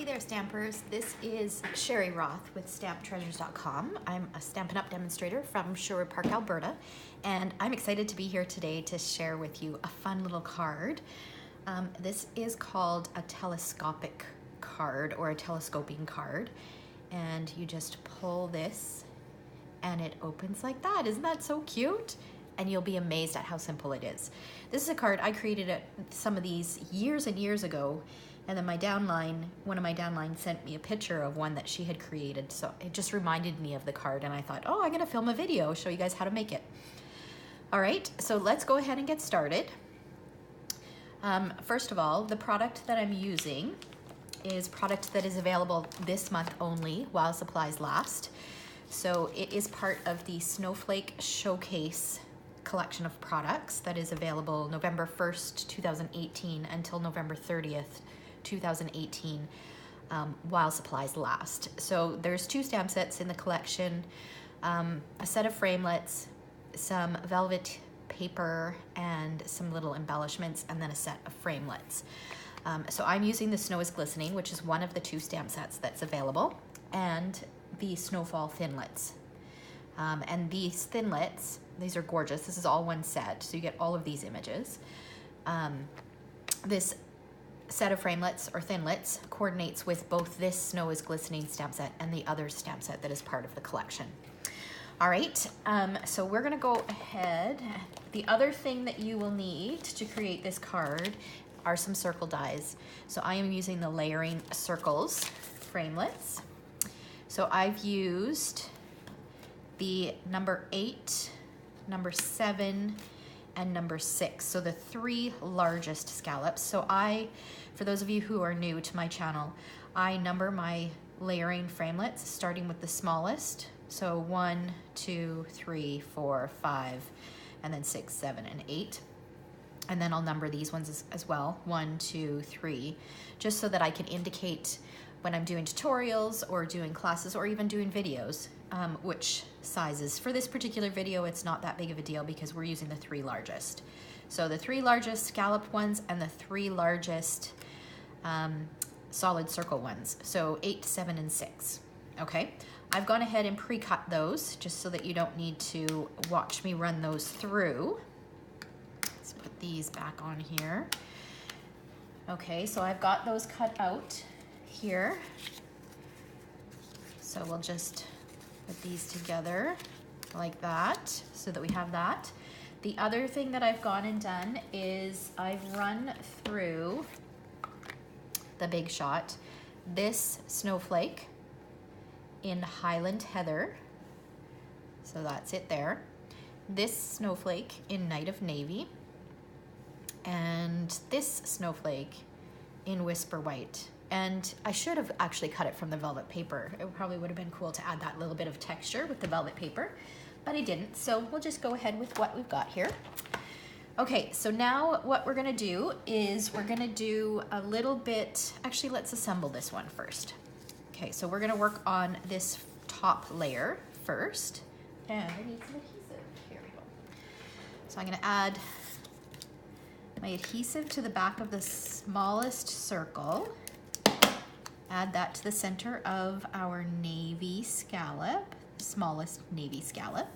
Hey there, Stampers. This is Sherry Roth with StampTreasures.com. I'm a Stampin' Up! Demonstrator from Sherwood Park, Alberta, and I'm excited to be here today to share with you a fun little card. This is called a telescopic card or a telescoping card, and you just pull this and it opens like that. Isn't that so cute? And you'll be amazed at how simple it is. This is a card I created some of these years and years ago, and then one of my downlines sent me a picture of one that she had created, so it just reminded me of the card, and I thought, oh, I'm gonna film a video, show you guys how to make it. All right, so let's go ahead and get started. First of all, the product that I'm using is product that is available this month only while supplies last. So it is part of the Snowflake Showcase collection of products that is available November 1st, 2018 until November 30th, 2018, while supplies last. So there's 2 stamp sets in the collection, a set of framelits, some velvet paper, and some little embellishments, and then a set of framelits. So I'm using the Snow is Glistening, which is one of the 2 stamp sets that's available, and the Snowfall thinlits. And these thinlits, these are gorgeous. This is all one set, so you get all of these images. This set of framelits or thinlits coordinates with both this Snow is Glistening stamp set and the other stamp set that is part of the collection. All right, so we're gonna go ahead. The other thing that you will need to create this card are some circle dies. So I am using the Layering Circles framelits. So I've used the number 8, number 7, and number 6. So the 3 largest scallops. So for those of you who are new to my channel, I number my layering framelits starting with the smallest. So 1, 2, 3, 4, 5, and then 6, 7, and 8. And then I'll number these ones as well, 1, 2, 3, just so that I can indicate when I'm doing tutorials or doing classes or even doing videos, which sizes. For this particular video, it's not that big of a deal because we're using the 3 largest. So the 3 largest scalloped ones and the 3 largest solid circle ones. So 8, 7, and 6, okay? I've gone ahead and pre-cut those just so that you don't need to watch me run those through. Let's put these back on here. Okay, so I've got those cut out here. So we'll just put these together like that so that we have that. The other thing that I've gone and done is I've run through the Big Shot this snowflake in Highland Heather. So that's it there. This snowflake in Night of Navy, and this snowflake in Whisper White. And I should have actually cut it from the velvet paper. It probably would have been cool to add that little bit of texture with the velvet paper, but I didn't. So we'll just go ahead with what we've got here. Okay, so now what we're gonna do is we're gonna do a little bit, actually let's assemble this one first. Okay, so we're gonna work on this top layer first. And I need some adhesive, here we go. So I'm gonna add my adhesive to the back of the smallest circle. Add that to the center of our navy scallop, smallest navy scallop.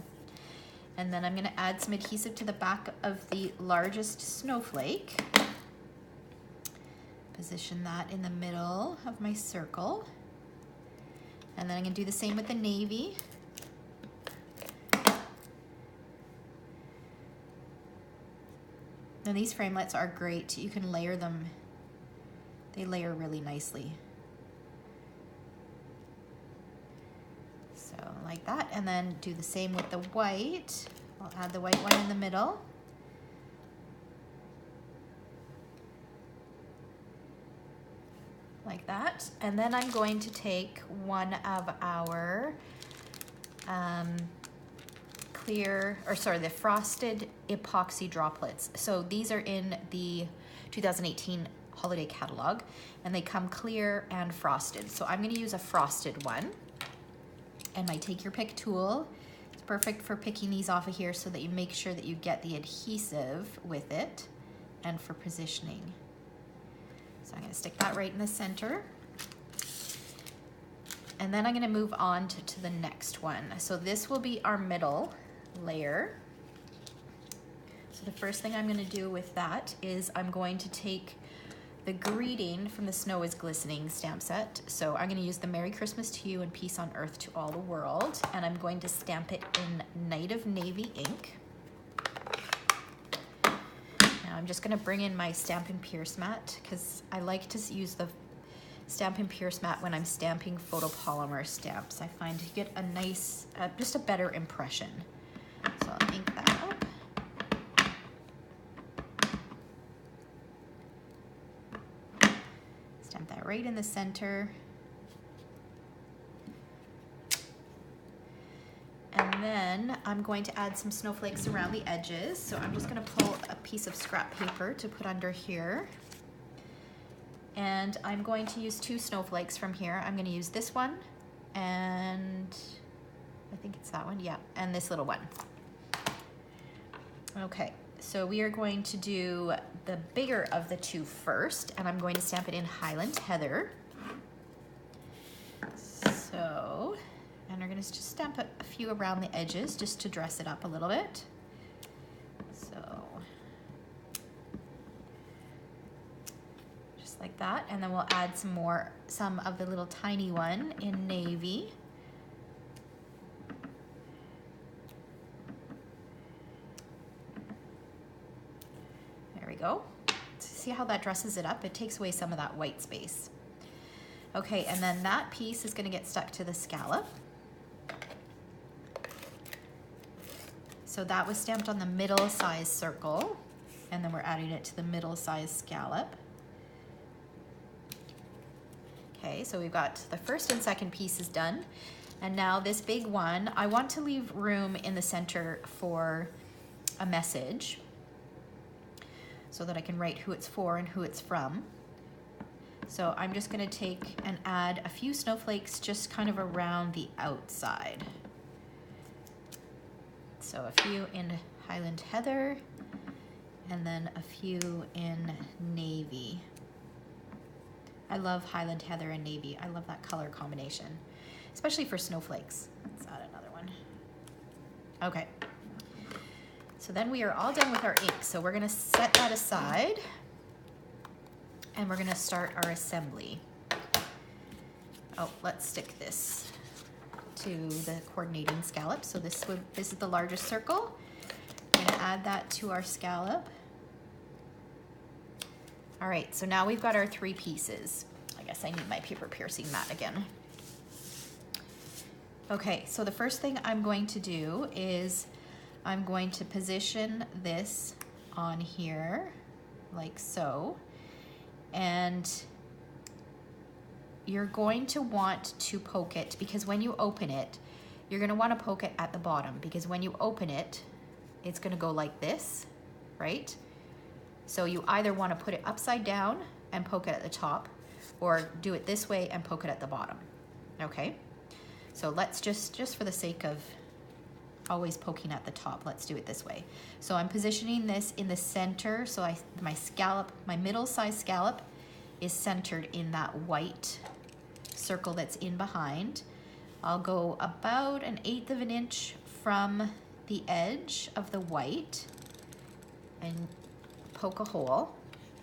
And then I'm gonna add some adhesive to the back of the largest snowflake. Position that in the middle of my circle. And then I'm gonna do the same with the navy. Now these framelits are great. You can layer them. They layer really nicely. So like that, and then do the same with the white. I'll add the white one in the middle. Like that. And then I'm going to take one of our the frosted epoxy droplets. So these are in the 2018 holiday catalog, and they come clear and frosted. So I'm gonna use a frosted one. And my take your pick tool. It's perfect for picking these off of here so that you make sure that you get the adhesive with it, and for positioning. So I'm gonna stick that right in the center. And then I'm gonna move on to the next one. So this will be our middle layer. So the first thing I'm gonna do with that is I'm going to take the greeting from the Snow is Glistening stamp set. So I'm gonna use the Merry Christmas to You and Peace on Earth to All the World. And I'm going to stamp it in Night of Navy ink. Now I'm just gonna bring in my Stampin' Pierce mat because I like to use the Stampin' Pierce mat when I'm stamping photopolymer stamps. I find you get a nice, just a better impression. So I'll ink that up. Stamp that right in the center. And then I'm going to add some snowflakes around the edges. So I'm just gonna pull a piece of scrap paper to put under here. And I'm going to use 2 snowflakes from here. I'm gonna use this one, and I think it's that one, yeah, and this little one. Okay, so we are going to do the bigger of the 2 first, and I'm going to stamp it in Highland Heather. So, and we're gonna just stamp a few around the edges just to dress it up a little bit. So, like that, and then we'll add some of the little tiny one in navy. There we go. See how that dresses it up? It takes away some of that white space. Okay, and then that piece is going to get stuck to the scallop. So that was stamped on the middle size circle, and then we're adding it to the middle size scallop. Okay, so we've got the first and second pieces done. And now this big one, I want to leave room in the center for a message so that I can write who it's for and who it's from. So I'm just gonna take and add a few snowflakes just kind of around the outside. So a few in Highland Heather, and then a few in navy. I love Highland Heather and navy. I love that color combination, especially for snowflakes. Let's add another one. Okay. So then we are all done with our ink. So we're gonna set that aside, and we're gonna start our assembly. Oh, let's stick this to the coordinating scallop. So this is the largest circle. We're gonna add that to our scallop. All right, so now we've got our 3 pieces. I guess I need my paper piercing mat again. Okay, so the first thing I'm going to do is I'm going to position this on here like so. And you're going to want to poke it, because when you open it, you're gonna wanna poke it at the bottom, because when you open it, it's gonna go like this, right? So you either wanna put it upside down and poke it at the top, or do it this way and poke it at the bottom, okay? So let's just for the sake of always poking at the top, let's do it this way. So I'm positioning this in the center, so my scallop, my middle size scallop is centered in that white circle that's in behind. I'll go about 1/8 of an inch from the edge of the white and poke a hole.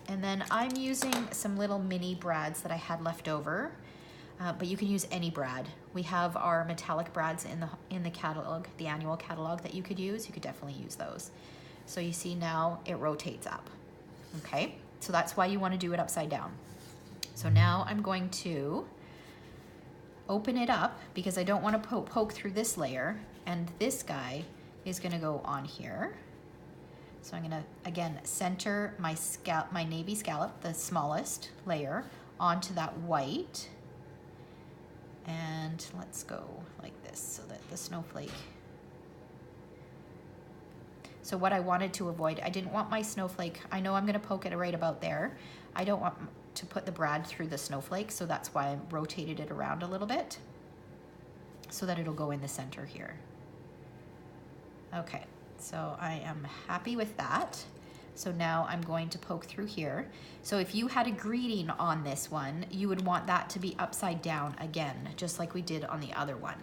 And then I'm using some little mini brads that I had left over, but you can use any brad. We have our metallic brads in the catalog, the annual catalog, that you could use. You could definitely use those. So you see now it rotates up, okay? So that's why you want to do it upside down. So now I'm going to open it up, because I don't want to poke through this layer, and this guy is going to go on here. So I'm gonna, again, center my navy scallop, the smallest layer, onto that white. And let's go like this so that the snowflake. So what I wanted to avoid, I didn't want my snowflake, I know I'm gonna poke it right about there. I don't want to put the brad through the snowflake, so that's why I rotated it around a little bit so that it'll go in the center here. Okay. So I am happy with that. So now I'm going to poke through here. So if you had a greeting on this one, you would want that to be upside down again, just like we did on the other one.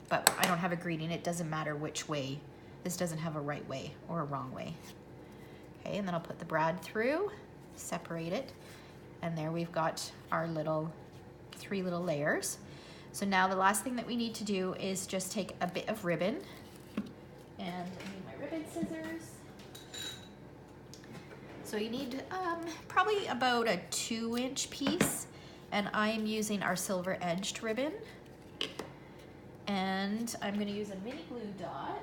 But I don't have a greeting, it doesn't matter which way. This doesn't have a right way or a wrong way. Okay, and then I'll put the brad through, separate it, and there we've got our little 3 little layers. So now the last thing that we need to do is just take a bit of ribbon, and I need my ribbon scissors. So you need probably about a 2-inch piece, and I'm using our silver edged ribbon. And I'm gonna use a mini glue dot.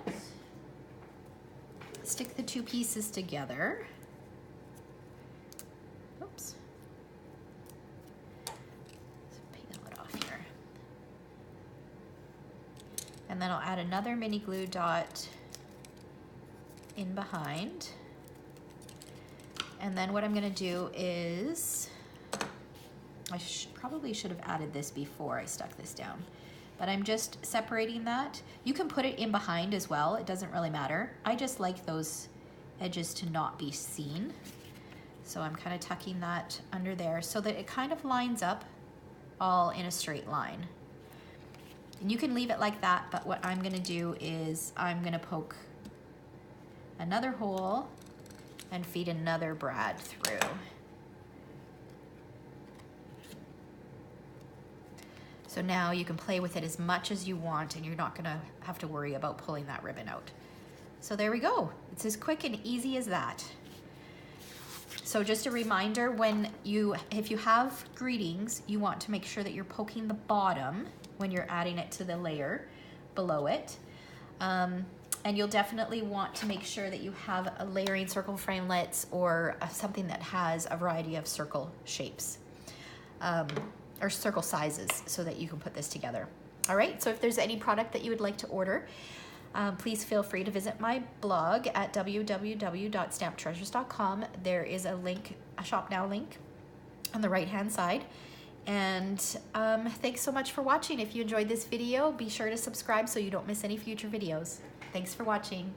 Stick the 2 pieces together. Oops. Let's peel it off here. And then I'll add another mini glue dot in behind. And then what I'm gonna do is, I probably should have added this before I stuck this down, but I'm just separating that. You can put it in behind as well, it doesn't really matter. I just like those edges to not be seen. So I'm kind of tucking that under there so that it kind of lines up all in a straight line. And you can leave it like that, but what I'm gonna do is I'm gonna poke another hole and feed another brad through. So now you can play with it as much as you want and you're not gonna have to worry about pulling that ribbon out. So there we go. It's as quick and easy as that. So just a reminder, if you have greetings, you want to make sure that you're poking the bottom when you're adding it to the layer below it. And you'll definitely want to make sure that you have a layering circle framelits or something that has a variety of circle shapes or circle sizes so that you can put this together. All right, so if there's any product that you would like to order, please feel free to visit my blog at www.stamptreasures.com. There is a link, a shop now link on the right-hand side. And thanks so much for watching. If you enjoyed this video, be sure to subscribe so you don't miss any future videos. Thanks for watching.